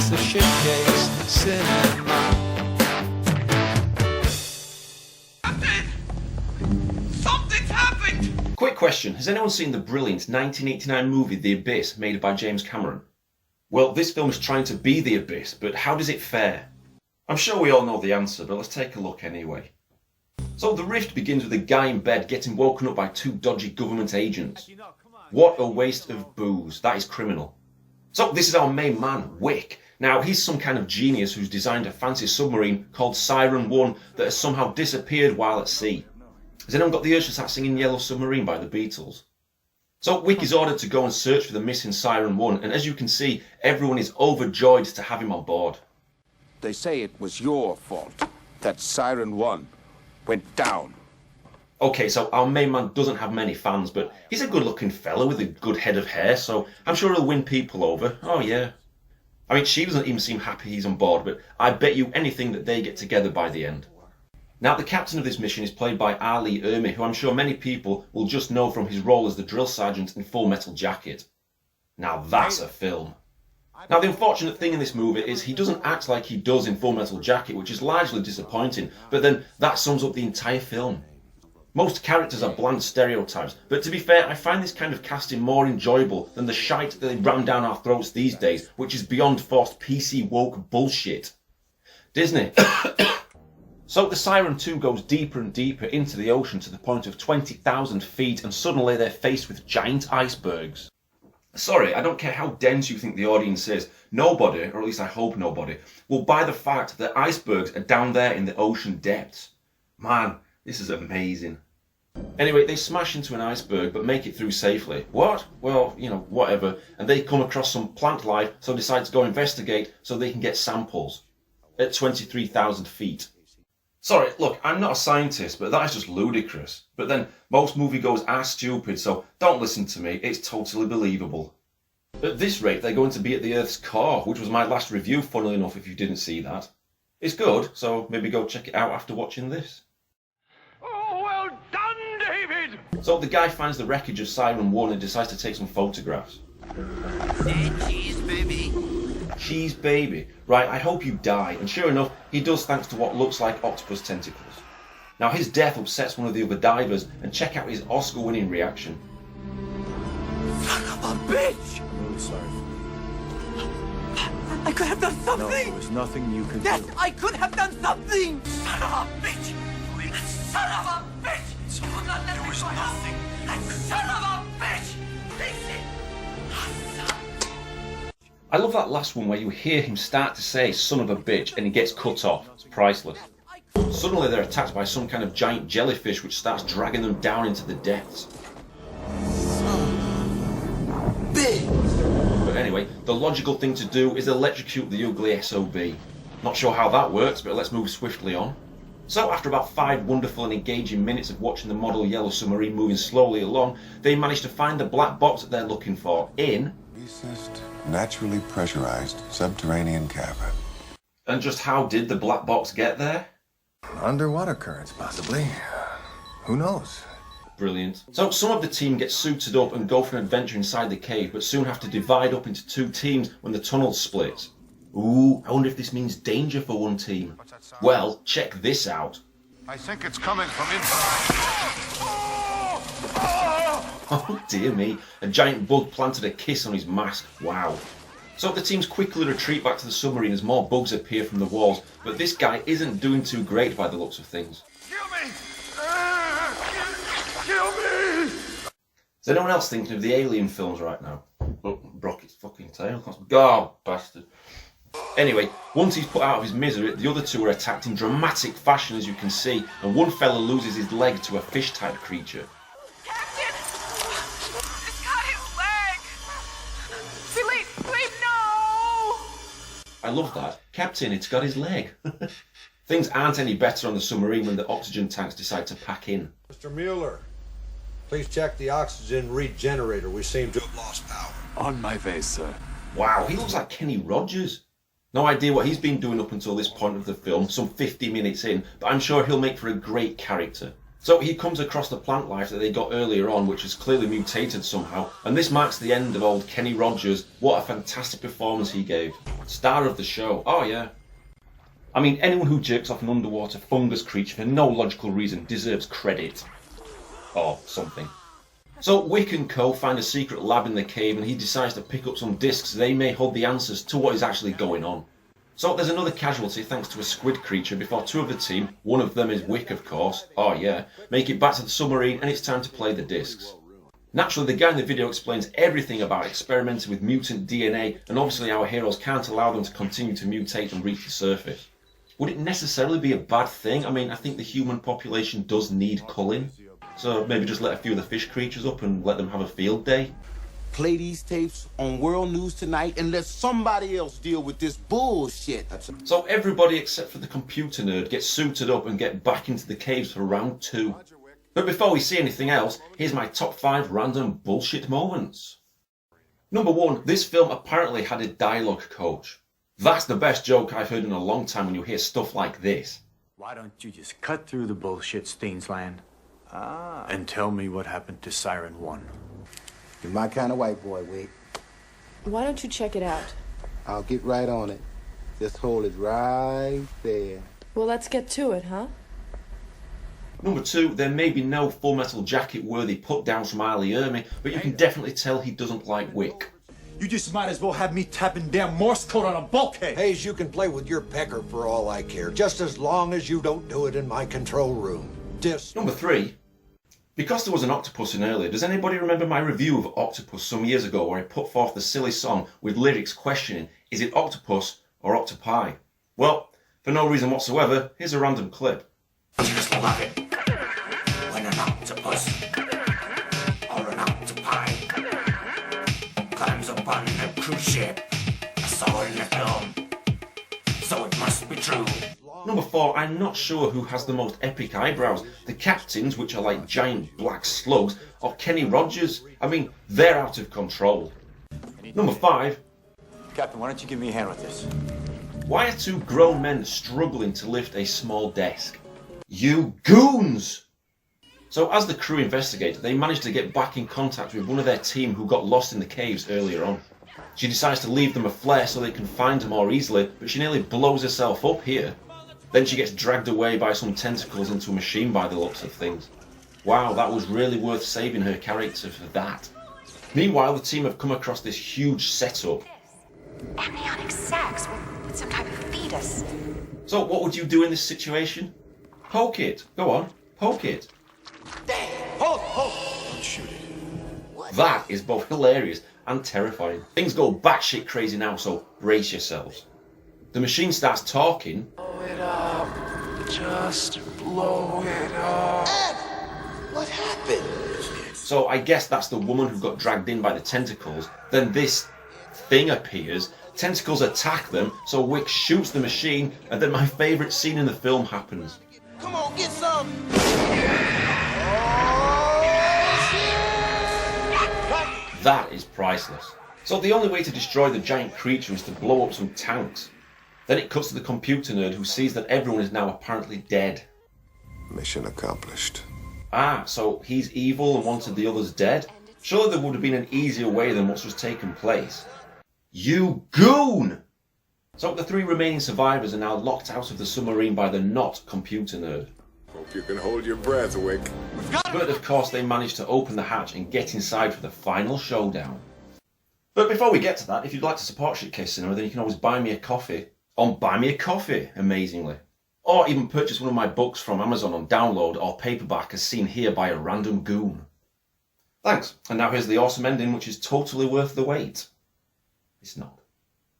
the Shitcase Cinema. Something's happened! Quick question, has anyone seen the brilliant 1989 movie The Abyss made by James Cameron? Well, this film is trying to be The Abyss, but how does it fare? I'm sure we all know the answer, but let's take a look anyway. So The Rift begins with a guy in bed getting woken up by two dodgy government agents. What a waste of booze, that is criminal. So this is our main man, Wick. Now he's some kind of genius who's designed a fancy submarine called Siren 1 that has somehow disappeared while at sea. Has anyone got the urge to start singing Yellow Submarine by the Beatles? So Wick is ordered to go and search for the missing Siren 1, and as you can see, everyone is overjoyed to have him on board. They say it was your fault that Siren 1 went down. Okay, so our main man doesn't have many fans, but he's a good-looking fella with a good head of hair, so I'm sure he'll win people over. Oh yeah. I mean, she doesn't even seem happy he's on board, but I bet you anything that they get together by the end. Now, the captain of this mission is played by Ali Ermi, who I'm sure many people will just know from his role as the drill sergeant in Full Metal Jacket. Now that's a film. Now, the unfortunate thing in this movie is he doesn't act like he does in Full Metal Jacket, which is largely disappointing, but then that sums up the entire film. Most characters are bland stereotypes, but to be fair, I find this kind of casting more enjoyable than the shite that they ram down our throats these days, which is beyond forced PC woke bullshit. Disney. So the Siren 2 goes deeper and deeper into the ocean to the point of 20,000 feet, and suddenly they're faced with giant icebergs. Sorry, I don't care how dense you think the audience is, nobody, or at least I hope nobody, will buy the fact that icebergs are down there in the ocean depths. Man, this is amazing. Anyway, they smash into an iceberg but make it through safely. What? Well, you know, whatever. And they come across some plant life, so decide to go investigate so they can get samples. At 23,000 feet. Sorry, look, I'm not a scientist, but that is just ludicrous. But then, most moviegoers are stupid, so don't listen to me, it's totally believable. At this rate, they're going to be at the Earth's core, which was my last review, funnily enough, if you didn't see that. It's good, so maybe go check it out after watching this. Oh, well done, David! So the guy finds the wreckage of Siren 1 and decides to take some photographs. Cheese, baby. Cheese baby. Right, I hope you die. And sure enough, he does thanks to what looks like octopus tentacles. Now his death upsets one of the other divers, and check out his Oscar-winning reaction. Son of a bitch! I'm really sorry. I could have done No, something! there's nothing you can Yes, do. I could have done something! Son of a bitch! Son of a bitch! You will not let me go nothing! Son of a bitch! Face it! I love that last one where you hear him start to say son of a bitch and he gets cut off. It's priceless. Suddenly they're attacked by some kind of giant jellyfish which starts dragging them down into the depths. But anyway, the logical thing to do is electrocute the ugly SOB. Not sure how that works, but let's move swiftly on. So after about 5 wonderful and engaging minutes of watching the model Yellow Submarine moving slowly along, they manage to find the black box that they're looking for in... recessed, naturally pressurized subterranean cavern. And just how did the black box get there? Underwater currents, possibly. Who knows? Brilliant. So some of the team get suited up and go for an adventure inside the cave, but soon have to divide up into 2 teams when the tunnel splits. Ooh, I wonder if this means danger for one team. Well, check this out. I think it's coming from inside. Oh dear me, a giant bug planted a kiss on his mask. Wow. So the teams quickly retreat back to the submarine as more bugs appear from the walls, but this guy isn't doing too great by the looks of things. Kill me! Kill me! Is anyone else thinking of the Alien films right now? Look, Brocket's fucking tail. God, bastard. Anyway, once he's put out of his misery, the other 2 are attacked in dramatic fashion, as you can see, and one fella loses his leg to a fish-type creature. Captain! It's got his leg! Philippe, no! I love that. Captain, it's got his leg. Things aren't any better on the submarine when the oxygen tanks decide to pack in. Mr. Mueller, please check the oxygen regenerator. We seem to have lost power. On my face, sir. Wow, he looks like Kenny Rogers. No idea what he's been doing up until this point of the film, some 50 minutes in, but I'm sure he'll make for a great character. So he comes across the plant life that they got earlier on, which is clearly mutated somehow, and this marks the end of old Kenny Rogers. What a fantastic performance he gave. Star of the show, oh yeah. I mean, anyone who jerks off an underwater fungus creature for no logical reason deserves credit. Or something. So Wick and co find a secret lab in the cave and he decides to pick up some discs. They may hold the answers to what is actually going on. So there's another casualty thanks to a squid creature before two of the team, one of them is Wick of course, oh yeah, make it back to the submarine and it's time to play the discs. Naturally the guy in the video explains everything about experimenting with mutant DNA and obviously our heroes can't allow them to continue to mutate and reach the surface. Would it necessarily be a bad thing? I mean, I think the human population does need culling. So maybe just let a few of the fish creatures up and let them have a field day. Play these tapes on World News Tonight and let somebody else deal with this bullshit. So everybody except for the computer nerd gets suited up and get back into the caves for round 2. But before we see anything else, here's my top 5 random bullshit moments. Number 1, this film apparently had a dialogue coach. That's the best joke I've heard in a long time when you hear stuff like this. Why don't you just cut through the bullshit, Steensland, and tell me what happened to Siren 1? You're my kind of white boy, Wick. Why don't you check it out? I'll get right on it. Just hold it right there. Well, let's get to it, huh? Number 2, there may be no Full Metal Jacket worthy put downs from Ali Ermey, but you can definitely tell he doesn't like Wick. You just might as well have me tapping damn Morse code on a bulkhead. Hayes, you can play with your pecker for all I care, just as long as you don't do it in my control room. Number 3, because there was an octopus in earlier, does anybody remember my review of Octopus some years ago where I put forth the silly song with lyrics questioning, is it octopus or octopi? Well, for no reason whatsoever, here's a random clip. I just love it when an octopus or an octopi climbs up on a cruise ship. I saw it in the film, so it must be true. Number 4, I'm not sure who has the most epic eyebrows, the captains, which are like giant black slugs, or Kenny Rogers. I mean, they're out of control. Number 5, Captain, why don't you give me a hand with this? why are 2 grown men struggling to lift a small desk? You goons! So as the crew investigate, they manage to get back in contact with one of their team who got lost in the caves earlier on. She decides to leave them a flare so they can find her more easily, but she nearly blows herself up here. Then she gets dragged away by some tentacles into a machine by the looks of things. Wow, that was really worth saving her character for that. Meanwhile, the team have come across this huge setup. Amniotic sacs with some type of fetus. So what would you do in this situation? Poke it. Go on, poke it. Don't shoot it. That is both hilarious and terrifying. Things go batshit crazy now, so brace yourselves. The machine starts talking. Blow it up. Just blow it up. What happened? So I guess that's the woman who got dragged in by the tentacles. Then this thing appears. Tentacles attack them, so Wick shoots the machine, and then my favourite scene in the film happens. Come on, get some! That is priceless. So the only way to destroy the giant creature is to blow up some tanks. Then it cuts to the computer nerd who sees that everyone is now apparently dead. Mission accomplished. Ah, so he's evil and wanted the others dead? Surely there would have been an easier way than what's just taken place. You goon! So the 3 remaining survivors are now locked out of the submarine by the not computer nerd. Hope you can hold your breath, Wick. But of course they manage to open the hatch and get inside for the final showdown. But before we get to that, if you'd like to support Shitcase Cinema, then you can always buy me a coffee on Buy Me a Coffee, amazingly. Or even purchase one of my books from Amazon on download or paperback as seen here by a random goon. Thanks, and now here's the awesome ending which is totally worth the wait. It's not.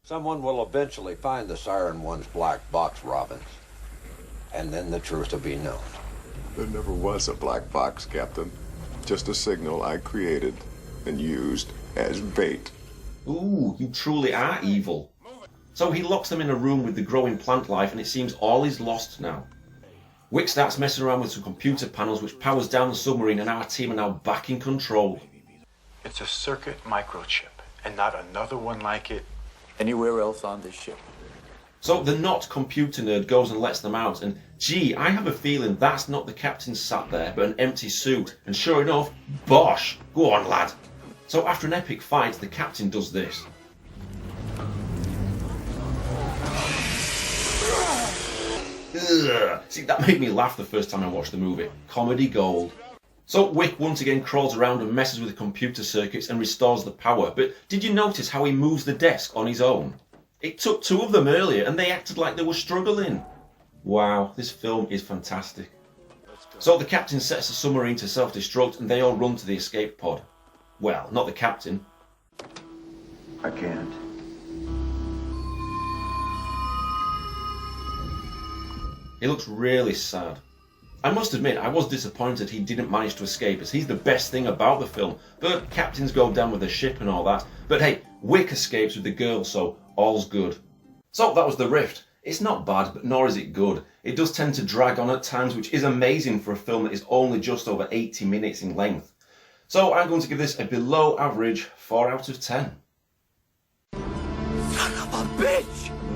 Someone will eventually find the Siren One's black box, Robbins. And then the truth will be known. There never was a black box, Captain. Just a signal I created and used as bait. Ooh, you truly are evil. So he locks them in a room with the growing plant life and it seems all is lost now. Wick starts messing around with some computer panels which powers down the submarine and our team are now back in control. It's a circuit microchip, and not another one like it anywhere else on this ship. So the not computer nerd goes and lets them out, and gee, I have a feeling that's not the captain sat there, but an empty suit. And sure enough, bosh! Go on, lad. So after an epic fight, the captain does this. Ugh. See, that made me laugh the first time I watched the movie. Comedy gold. So Wick once again crawls around and messes with the computer circuits and restores the power, but did you notice how he moves the desk on his own? It took two of them earlier and they acted like they were struggling. Wow, this film is fantastic. So the captain sets the submarine to self-destruct and they all run to the escape pod. Well, not the captain. I can't. He looks really sad. I must admit, I was disappointed he didn't manage to escape, as he's the best thing about the film. But captains go down with the ship and all that. But hey, Wick escapes with the girl, so all's good. So that was The Rift. It's not bad, but nor is it good. It does tend to drag on at times, which is amazing for a film that is only just over 80 minutes in length. So I'm going to give this a below average 4 out of 10.